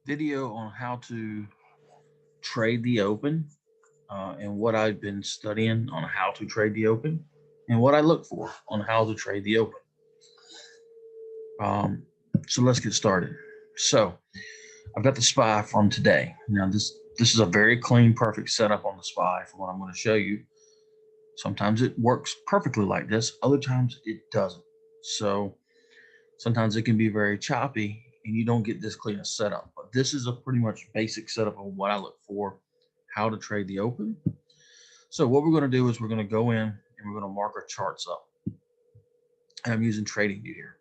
video on how to trade the open and what I've been studying on how to trade the open and what I look for on how to trade the open. Um, so let's get started. So I've got the SPY from today. Now this is a very clean, perfect setup on the SPY for what I'm going to show you. Sometimes it works perfectly like this. Other times it doesn't. So sometimes it can be very choppy and you don't get this clean a setup. But this is a pretty much basic setup of what I look for, how to trade the open. So what we're going to do is we're going to go in and we're going to mark our charts up. And I'm using TradingView here.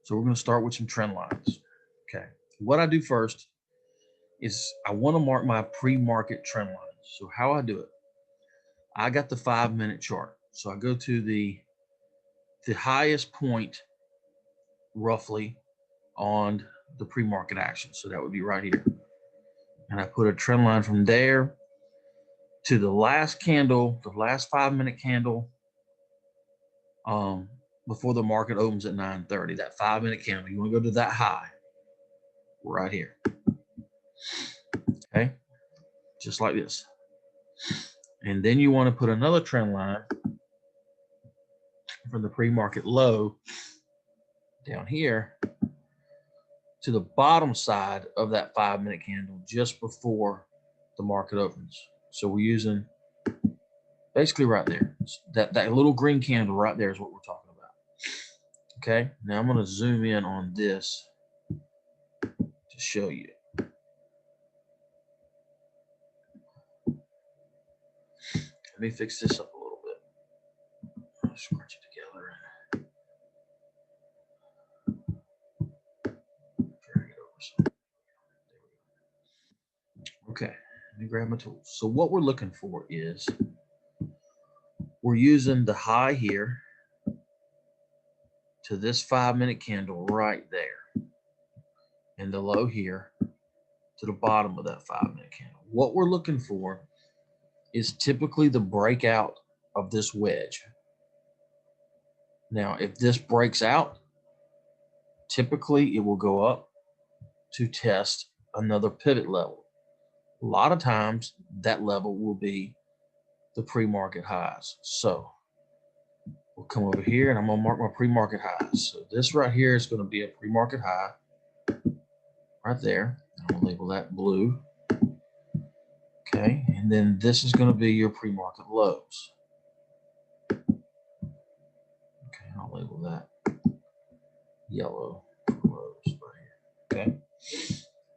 So we're going to start with some trend lines. Okay. What I do first is I want to mark my pre-market trend lines. So how I do it, I got the 5-minute chart. So I go to the highest point roughly on the pre-market action. So that would be right here. And I put a trend line from there to the last candle, the last 5-minute candle before the market opens at 9:30. That 5-minute candle, you want to go to that high right here. Okay, just like this. And then you want to put another trend line from the pre-market low down here to the bottom side of that 5-minute candle just before the market opens. So we're using basically right there. That little green candle right there is what we're talking about. Okay, now I'm going to zoom in on this to show you. Let me fix this up a little bit. Scratch it together. Drag it over some. Okay, let me grab my tools. So what we're looking for is we're using the high here to this 5-minute candle right there, and the low here to the bottom of that 5-minute candle. What we're looking for is typically the breakout of this wedge. Now, if this breaks out, typically it will go up to test another pivot level. A lot of times that level will be the pre-market highs. So we'll come over here and I'm going to mark my pre-market highs. So this right here is going to be a pre-market high right there. I'm going to label that blue. Okay, and then this is going to be your pre-market lows. Okay, I'll label that yellow lows right here. Okay,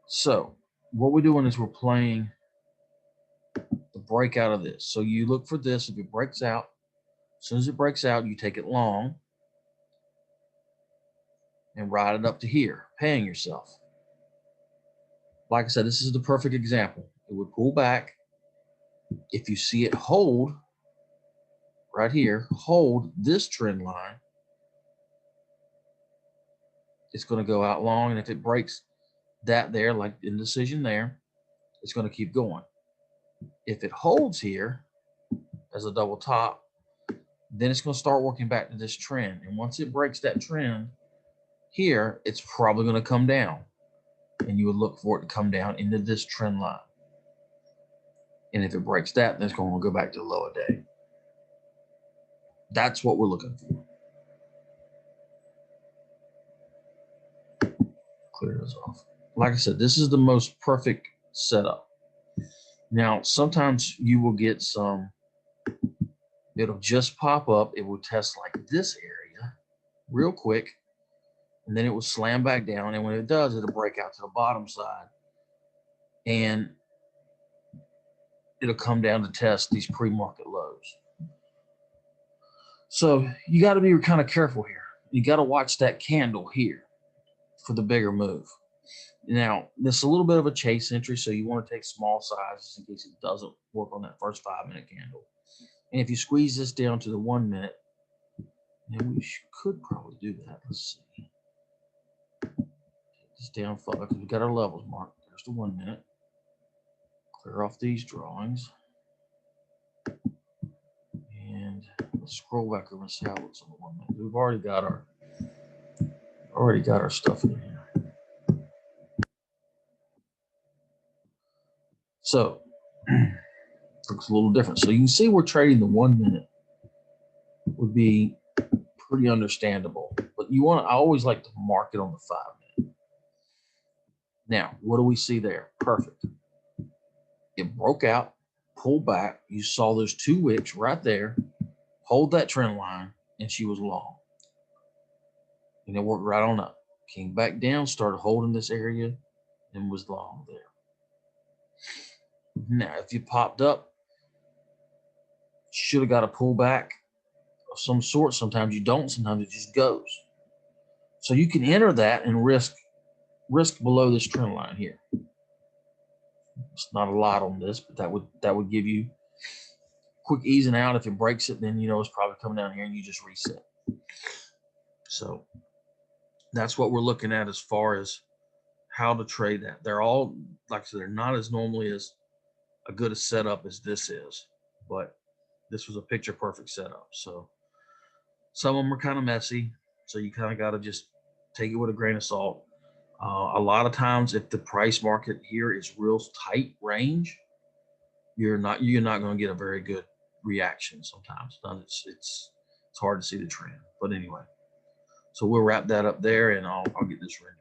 so what we're doing is we're playing the breakout of this. So you look for this. If it breaks out, as soon as it breaks out, you take it long and ride it up to here, paying yourself. Like I said, this is the perfect example. It would pull back. If you see it hold right here, hold this trend line, it's going to go out long. And if it breaks that there, like indecision there, it's going to keep going. If it holds here as a double top, then it's going to start working back to this trend. And once it breaks that trend here, it's probably going to come down. And you would look for it to come down into this trend line. And if it breaks that, then it's going to go back to the lower day. That's what we're looking for. Clear this off. Like I said, this is the most perfect setup. Now, sometimes you will get some, it'll just pop up. It will test like this area real quick. And then it will slam back down. And when it does, it'll break out to the bottom side. And it'll come down to test these pre-market lows. So you got to be kind of careful here. You got to watch that candle here for the bigger move. Now, this is a little bit of a chase entry, so you want to take small sizes in case it doesn't work on that first 5-minute candle. And if you squeeze this down to the 1 minute, then we could probably do that. Let's see. Take this down further because we got our levels marked. There's the 1 minute. Clear off these drawings. And let's scroll back over and see how it looks on the 1 minute. We've already got our stuff in here. So looks a little different. So you can see we're trading the 1 minute would be pretty understandable, but I always like to mark it on the 5 minute. Now, what do we see there? Perfect. It broke out, pulled back. You saw those 2 wicks right there, hold that trend line, and she was long. And it worked right on up. Came back down, started holding this area, and was long there. Now, if you popped up, should have got a pullback of some sort. Sometimes you don't. Sometimes it just goes. So you can enter that and risk below this trend line here. It's not a lot on this, but that would give you quick easing out. If it breaks it, then you know it's probably coming down here and you just reset. So that's what we're looking at as far as how to trade that. They're all, like I said, they're not as normally as a good a setup as this is, but this was a picture perfect setup. So some of them are kind of messy, so you kind of got to just take it with a grain of salt. A lot of times, if the price market here is real tight range, you're not going to get a very good reaction. Sometimes it's hard to see the trend. But anyway, so we'll wrap that up there, and I'll get this rendered.